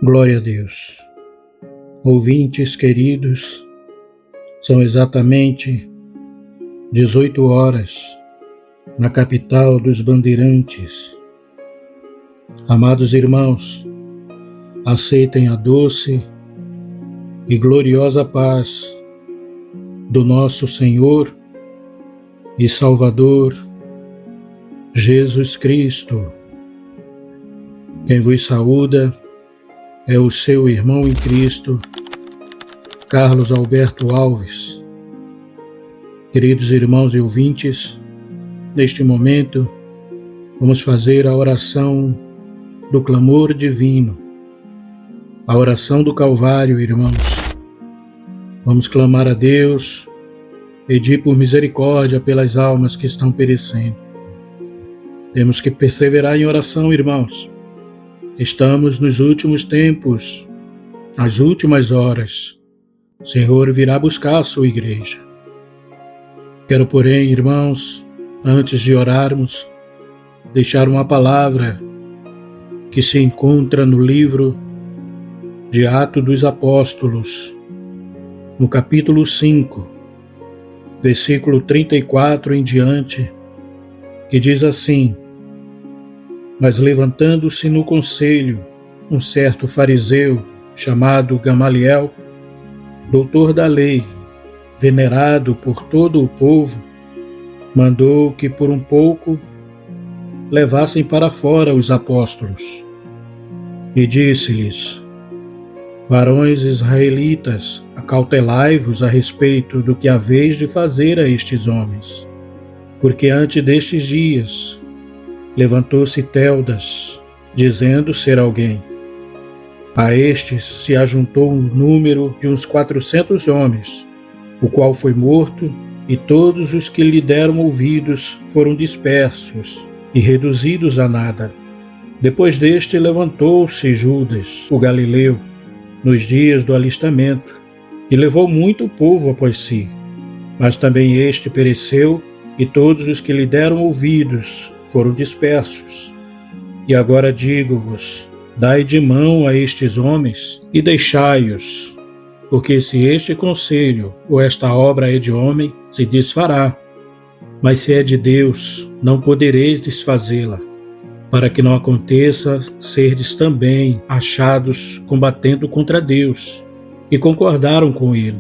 Glória a Deus. Ouvintes queridos, são exatamente 18 horas na capital dos bandeirantes. Amados irmãos, aceitem a doce e gloriosa paz do nosso Senhor e Salvador Jesus Cristo. Quem vos saúda é o seu irmão em Cristo, Carlos Alberto Alves. Queridos irmãos e ouvintes, neste momento vamos fazer a oração do clamor divino, a oração do Calvário, irmãos. Vamos clamar a Deus, pedir por misericórdia pelas almas que estão perecendo. Temos que perseverar em oração, irmãos. Estamos nos últimos tempos, nas últimas horas. O Senhor virá buscar a sua igreja. Quero, porém, irmãos, antes de orarmos, deixar uma palavra que se encontra no livro de Atos dos Apóstolos, no capítulo 5, versículo 34 em diante, que diz assim: Mas levantando-se no conselho um certo fariseu chamado Gamaliel, doutor da lei, venerado por todo o povo, mandou que por um pouco levassem para fora os apóstolos. E disse-lhes: Varões israelitas, acautelai-vos a respeito do que haveis de fazer a estes homens, porque antes destes dias levantou-se Teudas, dizendo ser alguém. A estes se ajuntou um número de uns 400 homens, o qual foi morto, e todos os que lhe deram ouvidos foram dispersos e reduzidos a nada. Depois deste levantou-se Judas, o Galileu, nos dias do alistamento, e levou muito povo após si. Mas também este pereceu, e todos os que lhe deram ouvidos foram dispersos. E agora digo-vos, dai de mão a estes homens e deixai-os, porque se este conselho ou esta obra é de homem, se desfará, mas se é de Deus, não podereis desfazê-la, para que não aconteça serdes também achados combatendo contra Deus. E concordaram com ele.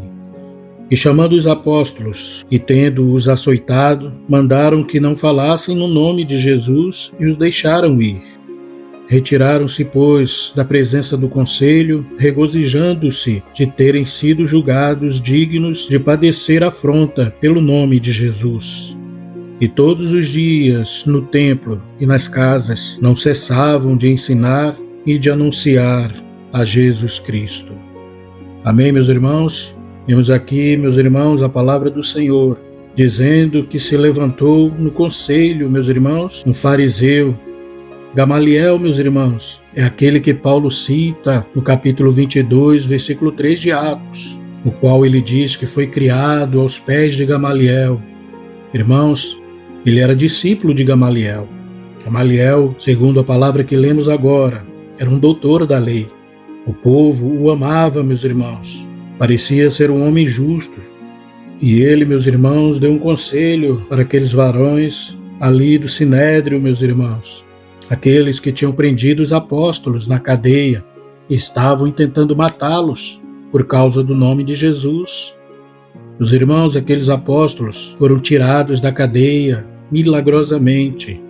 E chamando os apóstolos, e tendo-os açoitado, mandaram que não falassem no nome de Jesus e os deixaram ir. Retiraram-se, pois, da presença do conselho, regozijando-se de terem sido julgados dignos de padecer afronta pelo nome de Jesus. E todos os dias, no templo e nas casas, não cessavam de ensinar e de anunciar a Jesus Cristo. Amém, meus irmãos? Vemos aqui, meus irmãos, a palavra do Senhor, dizendo que se levantou no conselho, meus irmãos, um fariseu. Gamaliel, meus irmãos, é aquele que Paulo cita no capítulo 22, versículo 3 de Atos, o qual ele diz que foi criado aos pés de Gamaliel. Irmãos, ele era discípulo de Gamaliel. Gamaliel, segundo a palavra que lemos agora, era um doutor da lei. O povo o amava, meus irmãos. Parecia ser um homem justo. E ele, meus irmãos, deu um conselho para aqueles varões ali do Sinédrio, meus irmãos. Aqueles que tinham prendido os apóstolos na cadeia e estavam tentando matá-los por causa do nome de Jesus. Meus irmãos, aqueles apóstolos foram tirados da cadeia milagrosamente.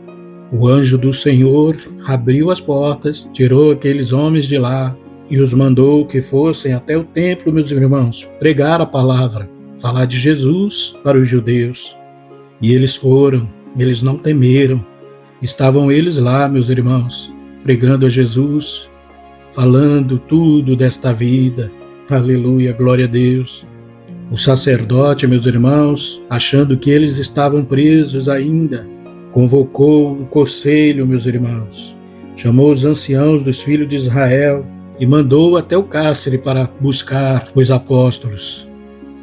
O anjo do Senhor abriu as portas, tirou aqueles homens de lá e os mandou que fossem até o templo, meus irmãos, pregar a palavra, falar de Jesus para os judeus. E eles foram, eles não temeram. Estavam eles lá, meus irmãos, pregando a Jesus, falando tudo desta vida. Aleluia, glória a Deus. O sacerdote, meus irmãos, achando que eles estavam presos ainda, convocou um conselho, meus irmãos. Chamou os anciãos dos filhos de Israel e mandou até o cárcere para buscar os apóstolos.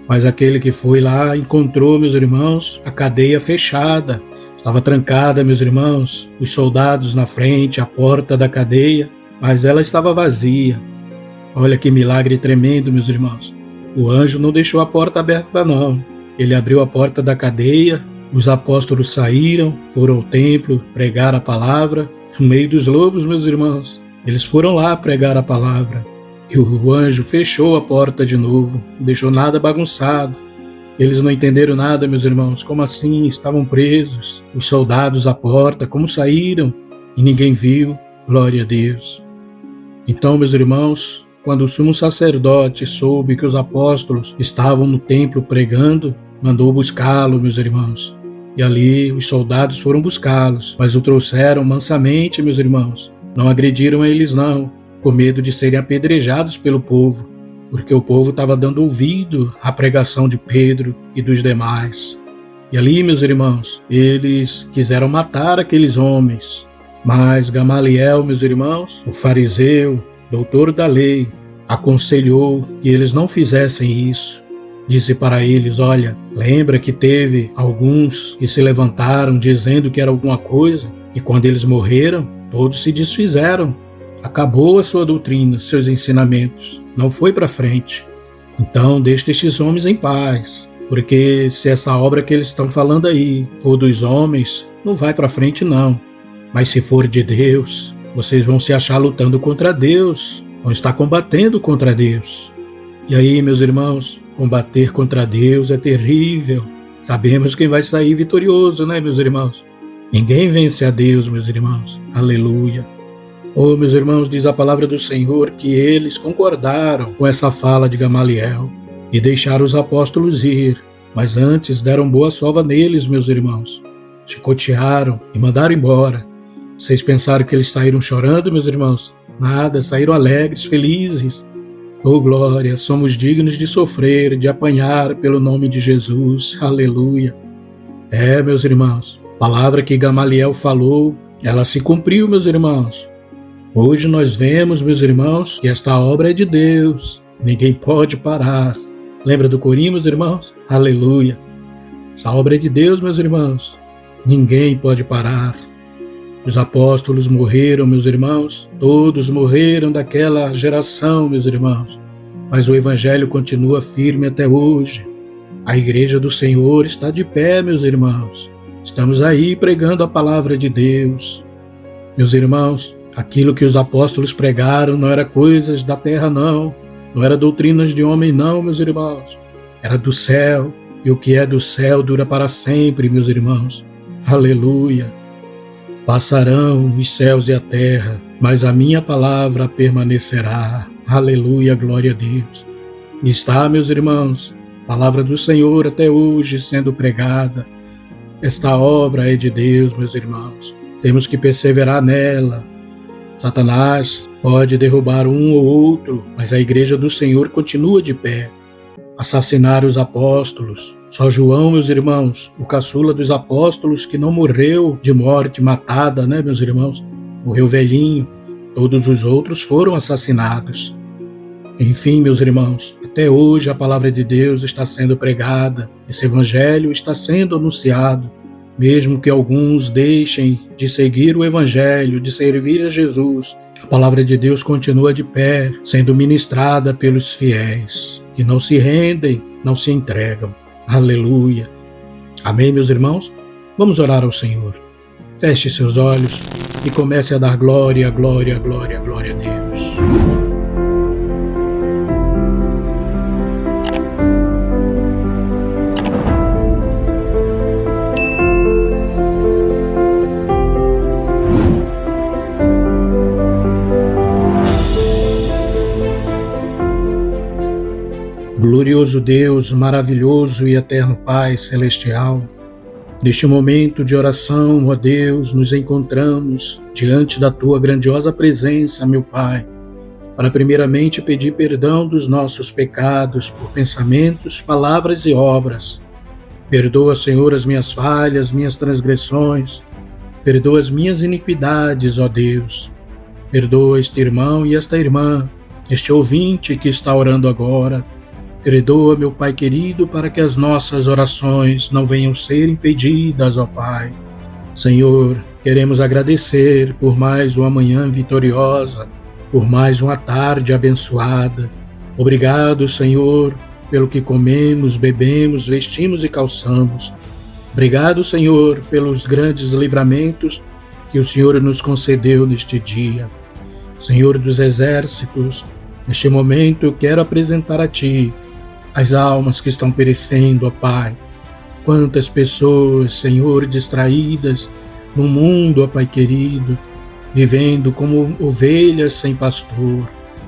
Mas aquele que foi lá encontrou, meus irmãos, a cadeia fechada. Estava trancada, meus irmãos, os soldados na frente, a porta da cadeia, mas ela estava vazia. Olha que milagre tremendo, meus irmãos. O anjo não deixou a porta aberta, não. Ele abriu a porta da cadeia, os apóstolos saíram, foram ao templo, pregaram a palavra, no meio dos lobos, meus irmãos. Eles foram lá pregar a palavra. E o anjo fechou a porta de novo, não deixou nada bagunçado. Eles não entenderam nada, meus irmãos. Como assim? Estavam presos, os soldados à porta, como saíram? E ninguém viu. Glória a Deus. Então, meus irmãos, quando o sumo sacerdote soube que os apóstolos estavam no templo pregando, mandou buscá-lo, meus irmãos. E ali os soldados foram buscá-los, mas o trouxeram mansamente, meus irmãos. Não agrediram eles, não, com medo de serem apedrejados pelo povo, porque o povo estava dando ouvido à pregação de Pedro e dos demais. E ali, meus irmãos, eles quiseram matar aqueles homens, mas Gamaliel, meus irmãos, o fariseu, doutor da lei, aconselhou que eles não fizessem isso. Disse para eles: olha, lembra que teve alguns que se levantaram dizendo que era alguma coisa, e quando eles morreram, todos se desfizeram. Acabou a sua doutrina, seus ensinamentos, não foi para frente. Então deixe estes homens em paz, porque se essa obra que eles estão falando aí for dos homens, não vai para frente não. Mas se for de Deus, vocês vão se achar lutando contra Deus, vão estar combatendo contra Deus. E aí, meus irmãos, combater contra Deus é terrível. Sabemos quem vai sair vitorioso, né, meus irmãos? Ninguém vence a Deus, meus irmãos. Aleluia. Oh, meus irmãos, diz a palavra do Senhor que eles concordaram com essa fala de Gamaliel e deixaram os apóstolos ir, mas antes deram boa sova neles, meus irmãos. Chicotearam e mandaram embora. Vocês pensaram que eles saíram chorando, meus irmãos? Nada, saíram alegres, felizes. Oh, glória, somos dignos de sofrer, de apanhar pelo nome de Jesus. Aleluia. É, meus irmãos, a palavra que Gamaliel falou, ela se cumpriu, meus irmãos. Hoje nós vemos, meus irmãos, que esta obra é de Deus. Ninguém pode parar. Lembra do corinho, meus irmãos? Aleluia. Essa obra é de Deus, meus irmãos. Ninguém pode parar. Os apóstolos morreram, meus irmãos. Todos morreram daquela geração, meus irmãos. Mas o evangelho continua firme até hoje. A igreja do Senhor está de pé, meus irmãos. Estamos aí pregando a palavra de Deus. Meus irmãos, aquilo que os apóstolos pregaram não era coisas da terra, não. Não era doutrinas de homem, não, meus irmãos. Era do céu. E o que é do céu dura para sempre, meus irmãos. Aleluia. Passarão os céus e a terra, mas a minha palavra permanecerá. Aleluia, glória a Deus. E está, meus irmãos, a palavra do Senhor até hoje sendo pregada. Esta obra é de Deus, meus irmãos. Temos que perseverar nela. Satanás pode derrubar um ou outro, mas a igreja do Senhor continua de pé. Assassinar os apóstolos. Só João, meus irmãos, o caçula dos apóstolos, que não morreu de morte matada, né, meus irmãos? Morreu velhinho. Todos os outros foram assassinados. Enfim, meus irmãos, até hoje a palavra de Deus está sendo pregada. Esse evangelho está sendo anunciado. Mesmo que alguns deixem de seguir o evangelho, de servir a Jesus, a palavra de Deus continua de pé, sendo ministrada pelos fiéis, que não se rendem, não se entregam. Aleluia. Amém, meus irmãos? Vamos orar ao Senhor. Feche seus olhos e comece a dar glória, glória, glória, glória a Deus. Glorioso Deus, maravilhoso e eterno Pai celestial, neste momento de oração, ó Deus, nos encontramos diante da Tua grandiosa presença, meu Pai, para primeiramente pedir perdão dos nossos pecados por pensamentos, palavras e obras. Perdoa, Senhor, as minhas falhas, minhas transgressões, perdoa as minhas iniquidades, ó Deus. Perdoa este irmão e esta irmã, este ouvinte que está orando agora. Perdoa, meu Pai querido, para que as nossas orações não venham ser impedidas, ó Pai. Senhor, queremos agradecer por mais uma manhã vitoriosa. por mais uma tarde abençoada. Obrigado, Senhor, pelo que comemos, bebemos, vestimos e calçamos. Obrigado, Senhor, pelos grandes livramentos que o Senhor nos concedeu neste dia. Senhor dos exércitos, neste momento eu quero apresentar a Ti as almas que estão perecendo, ó Pai. Quantas pessoas, Senhor, distraídas no mundo, ó Pai querido, vivendo como ovelhas sem pastor.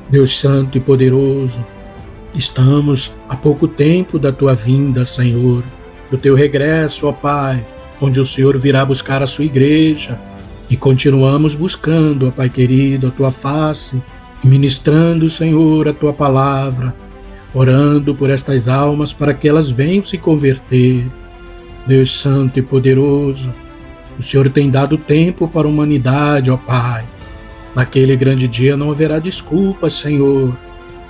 Deus Santo e Poderoso, estamos há pouco tempo da Tua vinda, Senhor, do Teu regresso, ó Pai, onde o Senhor virá buscar a Sua igreja, e continuamos buscando, ó Pai querido, a Tua face, e ministrando, Senhor, a Tua palavra, orando por estas almas para que elas venham se converter. Deus Santo e Poderoso, o Senhor tem dado tempo para a humanidade, ó Pai. Naquele grande dia não haverá desculpas, Senhor.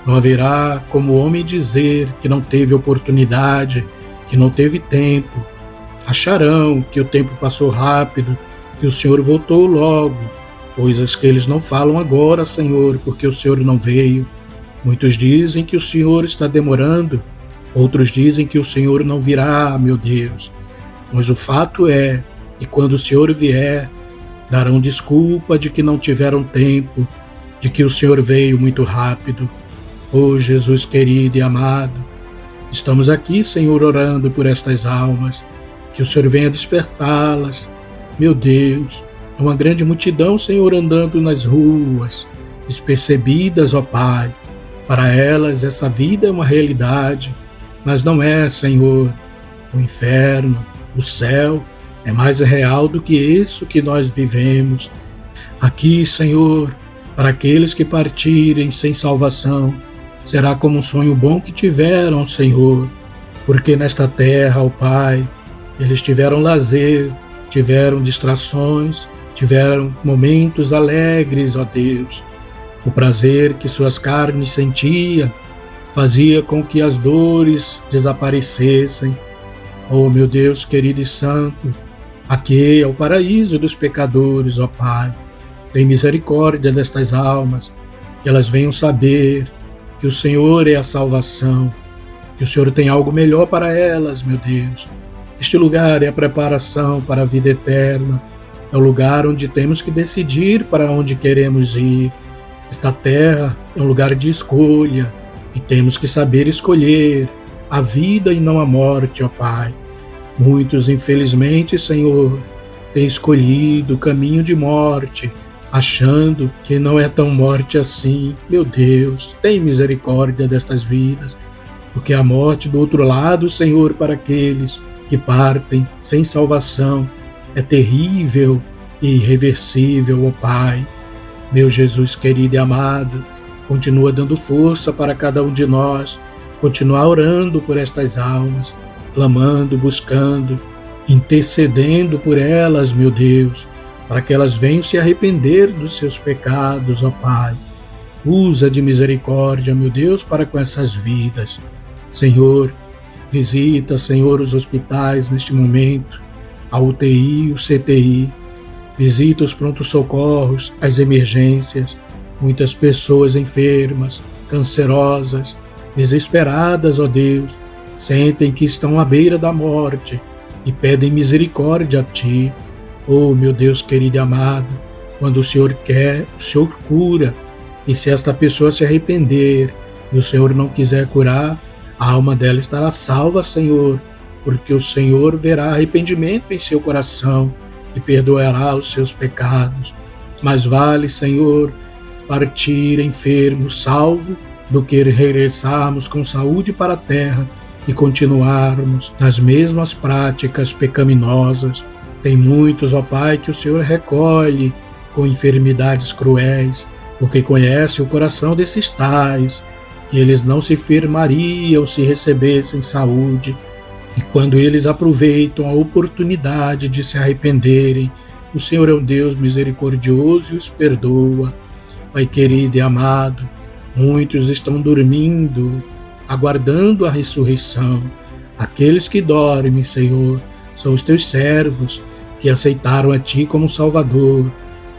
Não haverá como o homem dizer que não teve oportunidade, que não teve tempo. Acharão que o tempo passou rápido, que o Senhor voltou logo, coisas que eles não falam agora, Senhor, porque o Senhor não veio. Muitos dizem que o Senhor está demorando, outros dizem que o Senhor não virá, meu Deus. Mas o fato é que quando o Senhor vier, darão desculpa de que não tiveram tempo, de que o Senhor veio muito rápido. Oh, Jesus querido e amado, estamos aqui, Senhor, orando por estas almas, que o Senhor venha despertá-las. Meu Deus, é uma grande multidão, Senhor, andando nas ruas, despercebidas, ó Pai. Para elas, essa vida é uma realidade, mas não é, Senhor. O inferno, o céu, é mais real do que isso que nós vivemos. Aqui, Senhor, para aqueles que partirem sem salvação, será como um sonho bom que tiveram, Senhor, porque nesta terra, ó Pai, eles tiveram lazer, tiveram distrações, tiveram momentos alegres, ó Deus. O prazer que suas carnes sentiam fazia com que as dores desaparecessem. Oh, meu Deus querido e santo, aqui é o paraíso dos pecadores, ó Pai. Tem misericórdia destas almas, que elas venham saber que o Senhor é a salvação, que o Senhor tem algo melhor para elas, meu Deus. Este lugar é a preparação para a vida eterna, é o lugar onde temos que decidir para onde queremos ir. Esta terra é um lugar de escolha, e temos que saber escolher a vida e não a morte, ó Pai. Muitos, infelizmente, Senhor, têm escolhido o caminho de morte, achando que não é tão morte assim. Meu Deus, tem misericórdia destas vidas, porque a morte do outro lado, Senhor, para aqueles que partem sem salvação, é terrível e irreversível, ó Pai. Meu Jesus querido e amado, continua dando força para cada um de nós, continua orando por estas almas, clamando, buscando, intercedendo por elas, meu Deus, para que elas venham se arrepender dos seus pecados, ó Pai. Usa de misericórdia, meu Deus, para com essas vidas. Senhor, visita, Senhor, os hospitais neste momento, a UTI, o CTI, visita os prontos-socorros, as emergências, muitas pessoas enfermas, cancerosas, desesperadas, ó Deus, sentem que estão à beira da morte e pedem misericórdia a Ti. Oh, meu Deus querido e amado, quando o Senhor quer, o Senhor cura, e se esta pessoa se arrepender e o Senhor não quiser curar, a alma dela estará salva, Senhor, porque o Senhor verá arrependimento em seu coração e perdoará os seus pecados. Mas vale, Senhor, partir enfermo, salvo, do que regressarmos com saúde para a terra e continuarmos nas mesmas práticas pecaminosas. Tem muitos, ó Pai, que o Senhor recolhe com enfermidades cruéis, porque conhece o coração desses tais, que eles não se firmariam se recebessem saúde. E quando eles aproveitam a oportunidade de se arrependerem, o Senhor é um Deus misericordioso e os perdoa. Pai querido e amado, muitos estão dormindo, aguardando a ressurreição. Aqueles que dormem, Senhor, são os teus servos, que aceitaram a Ti como Salvador,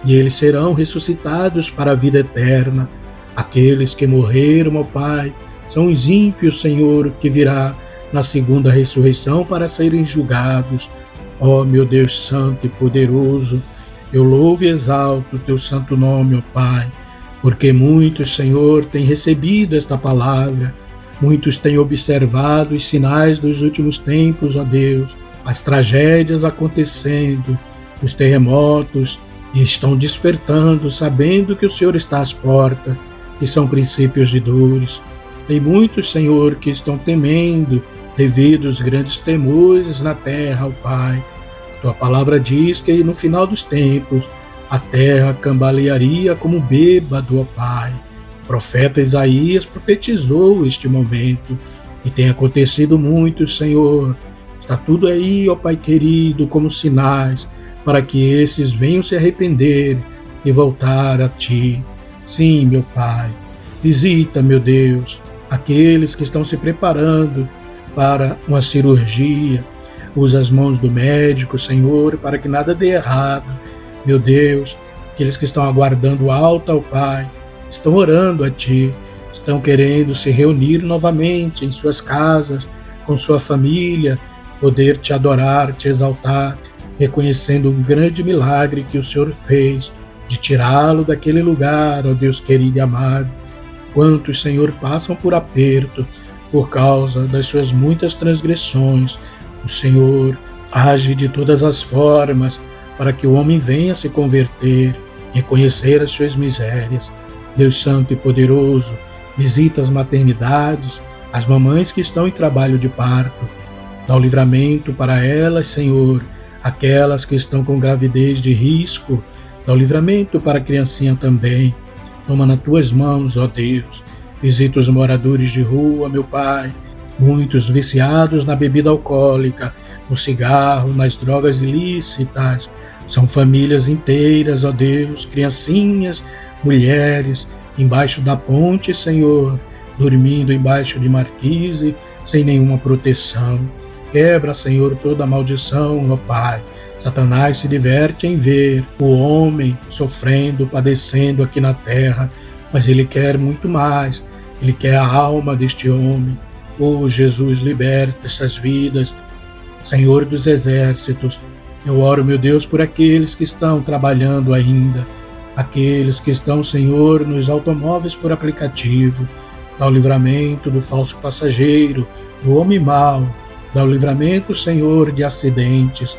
e eles serão ressuscitados para a vida eterna. Aqueles que morreram, ó Pai, são os ímpios, Senhor, que virá na segunda ressurreição para serem julgados. Ó meu Deus santo e poderoso, eu louvo e exalto o teu santo nome, ó Pai, porque muitos, Senhor, têm recebido esta palavra, muitos têm observado os sinais dos últimos tempos, ó Deus, as tragédias acontecendo, os terremotos, e estão despertando, sabendo que o Senhor está às portas, que são princípios de dores. Tem muitos, Senhor, que estão temendo devido aos grandes temores na terra, ó Pai. Tua palavra diz que no final dos tempos a terra cambalearia como bêbado, ó Pai. O profeta Isaías profetizou este momento e tem acontecido muito, Senhor. Está tudo aí, ó Pai querido, como sinais para que esses venham se arrepender e voltar a Ti. Sim, meu Pai, visita, meu Deus, aqueles que estão se preparando para uma cirurgia. Usa as mãos do médico, Senhor, para que nada dê errado. Meu Deus, aqueles que estão aguardando alta, ó Pai, estão orando a Ti, estão querendo se reunir novamente em suas casas, com sua família, poder Te adorar, Te exaltar, reconhecendo um grande milagre que o Senhor fez, de tirá-lo daquele lugar, ó Deus querido e amado. Quantos, Senhor, passam por aperto por causa das suas muitas transgressões. O Senhor age de todas as formas para que o homem venha se converter, reconhecer as suas misérias. Deus Santo e Poderoso, visita as maternidades, as mamães que estão em trabalho de parto. Dá o livramento para elas, Senhor, aquelas que estão com gravidez de risco. Dá o livramento para a criancinha também. Toma nas tuas mãos, ó Deus. Visita os moradores de rua, meu Pai. Muitos viciados na bebida alcoólica, no cigarro, nas drogas ilícitas. São famílias inteiras, ó Deus, criancinhas, mulheres, embaixo da ponte, Senhor, dormindo embaixo de marquise, sem nenhuma proteção. Quebra, Senhor, toda a maldição, ó Pai. Satanás se diverte em ver o homem sofrendo, padecendo aqui na terra, mas ele quer muito mais. Ele quer a alma deste homem. Oh, Jesus, liberta essas vidas. Senhor dos exércitos, eu oro, meu Deus, por aqueles que estão trabalhando ainda, aqueles que estão, Senhor, nos automóveis por aplicativo. Dá o livramento do falso passageiro, do homem mau. Dá o livramento, Senhor, de acidentes.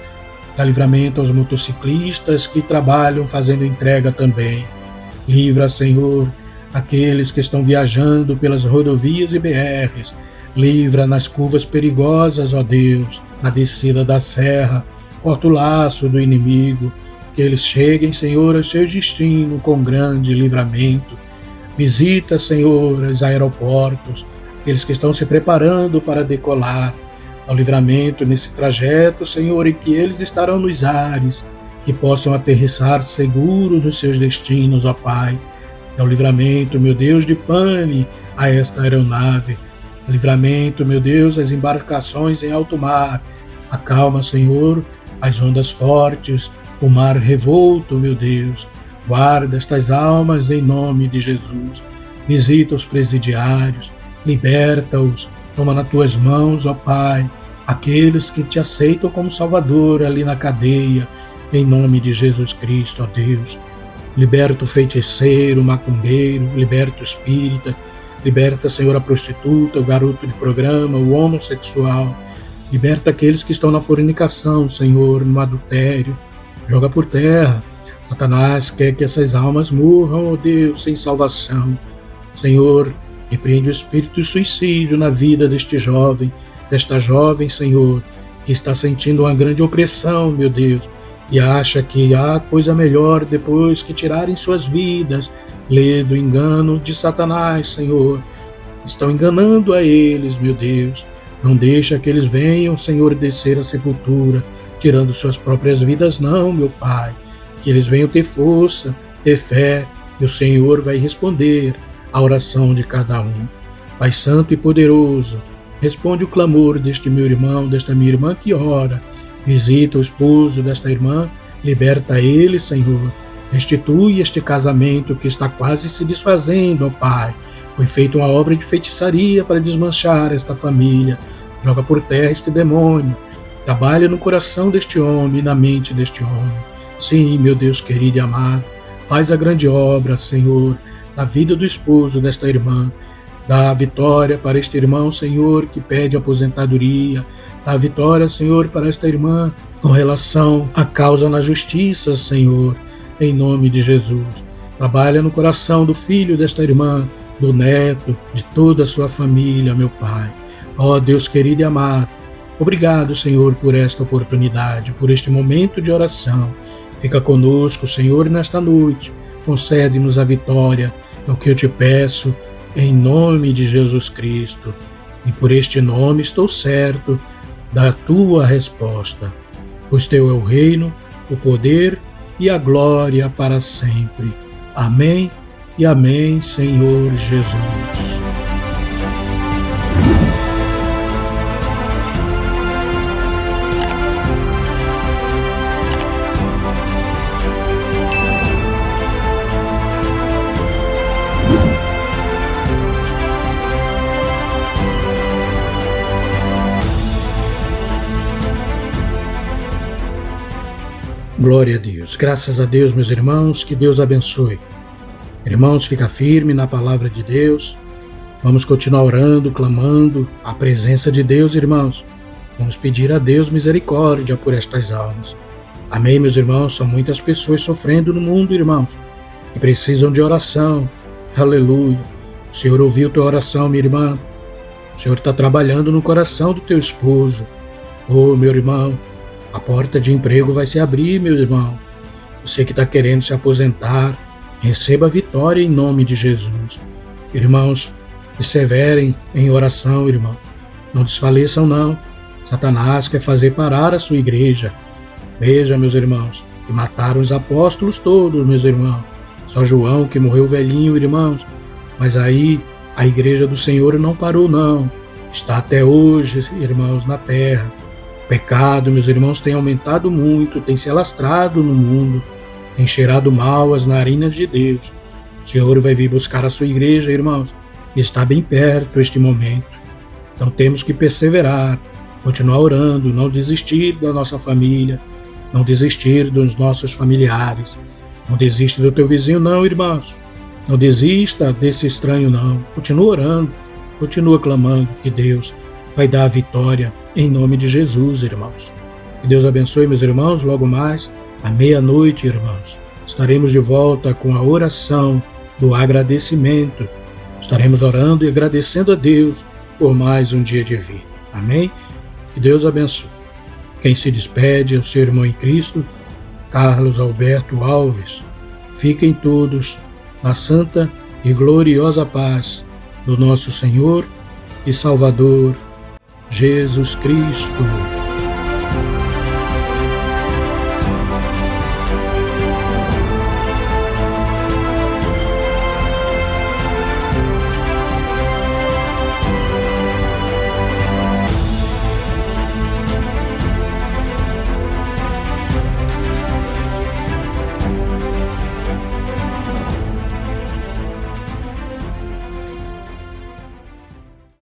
Dá livramento aos motociclistas que trabalham fazendo entrega também. Livra, Senhor, aqueles que estão viajando pelas rodovias e BRs. Livra nas curvas perigosas, ó Deus, na descida da serra. Corta o laço do inimigo. Que eles cheguem, Senhor, ao seu destino com grande livramento. Visita, Senhor, os aeroportos, aqueles que estão se preparando para decolar. Ao livramento nesse trajeto, Senhor, em que eles estarão nos ares, que possam aterrissar seguro nos seus destinos, ó Pai. Ao livramento, meu Deus, de pane a esta aeronave. Ao livramento, meu Deus, as embarcações em alto mar. Acalma, Senhor, as ondas fortes, o mar revolto, meu Deus. Guarda estas almas em nome de Jesus. Visita os presidiários, liberta-os. Toma nas tuas mãos, ó Pai, aqueles que te aceitam como Salvador ali na cadeia, em nome de Jesus Cristo, ó Deus. Liberta o feiticeiro, o macumbeiro, liberta o espírita, liberta, Senhor, a prostituta, o garoto de programa, o homossexual. Liberta aqueles que estão na fornicação, Senhor, no adultério. Joga por terra. Satanás quer que essas almas morram, ó Deus, sem salvação. Senhor, repreende o espírito de suicídio na vida desta jovem, Senhor, que está sentindo uma grande opressão, meu Deus, e acha que há coisa melhor depois que tirarem suas vidas. Lê do engano de Satanás, Senhor. Estão enganando a eles, meu Deus. Não deixa que eles venham, Senhor, descer à sepultura, tirando suas próprias vidas, não, meu Pai. Que eles venham ter força, ter fé, e o Senhor vai responder a oração de cada um. Pai Santo e Poderoso, responde o clamor deste meu irmão, desta minha irmã que ora. Visita o esposo desta irmã, liberta ele, Senhor, Restitui este casamento que está quase se desfazendo, ó Pai. Foi feita uma obra de feitiçaria para desmanchar esta família. Joga por terra este demônio. Trabalha no coração deste homem e na mente deste homem. Sim, meu Deus querido e amado, faz a grande obra, Senhor, na vida do esposo desta irmã. Dá a vitória para este irmão, Senhor, que pede aposentadoria. Dá a vitória, Senhor, para esta irmã com relação à causa na justiça, Senhor, em nome de Jesus. Trabalha no coração do filho desta irmã, do neto, de toda a sua família, meu Pai. Ó Deus querido e amado, obrigado, Senhor, por esta oportunidade, por este momento de oração. Fica conosco, Senhor, nesta noite. Concede-nos a vitória, é o que eu te peço, em nome de Jesus Cristo. E por este nome estou certo da tua resposta, pois teu é o reino, o poder e a glória para sempre. Amém e amém, Senhor Jesus. Glória a Deus. Graças a Deus, meus irmãos, que Deus abençoe. Irmãos, fica firme na palavra de Deus. Vamos continuar orando, clamando a presença de Deus, irmãos. Vamos pedir a Deus misericórdia por estas almas. Amém, meus irmãos? São muitas pessoas sofrendo no mundo, irmãos, e precisam de oração. Aleluia. O Senhor ouviu tua oração, minha irmã. O Senhor está trabalhando no coração do teu esposo. Oh, meu irmão, a porta de emprego vai se abrir, meu irmão. Você que está querendo se aposentar, receba a vitória em nome de Jesus. Irmãos, perseverem em oração, irmão. Não desfaleçam, não. Satanás quer fazer parar a sua igreja. Veja, meus irmãos, que mataram os apóstolos todos, meus irmãos. Só João que morreu velhinho, irmãos. Mas aí a igreja do Senhor não parou, não. Está até hoje, irmãos, na terra. O pecado, meus irmãos, tem aumentado muito, tem se alastrado no mundo, tem cheirado mal as narinas de Deus. O Senhor vai vir buscar a sua igreja, irmãos, e está bem perto este momento. Então temos que perseverar, continuar orando, não desistir da nossa família, não desistir dos nossos familiares, não desista do teu vizinho, não, irmãos. Não desista desse estranho, não. Continua orando, continua clamando que Deus vai dar a vitória em nome de Jesus, irmãos. Que Deus abençoe, meus irmãos. Logo mais, à meia-noite, irmãos, estaremos de volta com a oração do agradecimento. Estaremos orando e agradecendo a Deus por mais um dia de vida. Amém? Que Deus abençoe. Quem se despede é o seu irmão em Cristo, Carlos Alberto Alves. Fiquem todos na santa e gloriosa paz do nosso Senhor e Salvador Jesus Cristo.